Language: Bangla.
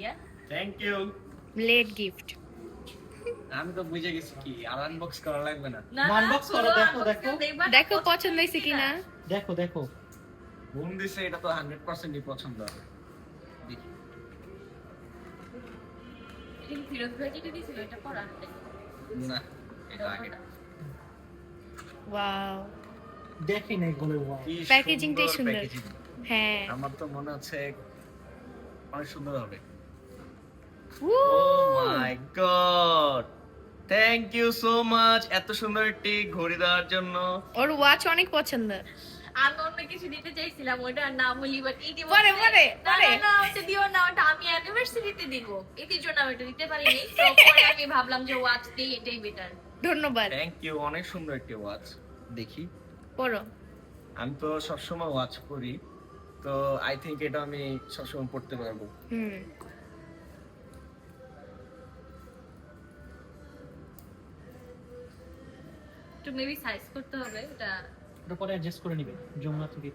ভাইয়া। Thank you. Late gift. আমি তো বুঝে গেছি কি আর আনবক্স করা লাগবে না। না Unbox করো, দেখো, দেখো। দেখো পছন্দ হয়েছে কিনা। দেখো দেখো বোন দিছে, এটা তো 100%ই পছন্দ হবে। দেখি। এটা কি ফিরোজ ভাই যেটা দিছিল এটা পড়া না, এটা আগে। ওয়াও, দেখি নাই বলে ওয়াও। কি প্যাকেজিংটাই সুন্দর। packaging। হ্যাঁ। আমার তো মনে হচ্ছে অনেক সুন্দর হবে। Oh oh my god, thank you so much এত সুন্দর একটি ঘড়ি দেওয়ার জন্য। ওর ওয়াচ অনেক পছন্দ। আমি অন্য কিছু দিতে চাইছিলাম ওটা না বলি বাট এই দিব পরে, পরে, পরে। না ওটা দিও না, ওটা আমি অ্যানিভার্সারিতে দিব, এটির জন্য আমি এটা দিতে পারিনি। তো পরে আমি ভাবলাম যে ওয়াচ দিই, এটাই বেটার। ধন্যবাদ। থ্যাংক ইউ, অনেক সুন্দর একটি ওয়াচ। দেখি, পড়ো। আমি তো সবসময় ওয়াচ পরি, তো আই থিংক এটা আমি সবসময় পড়তে পারবো। হুম। তো মেবি সাইজ করতে হবে এটা। ওটা পরে অ্যাডজাস্ট করে নিবে যমুনা থেকে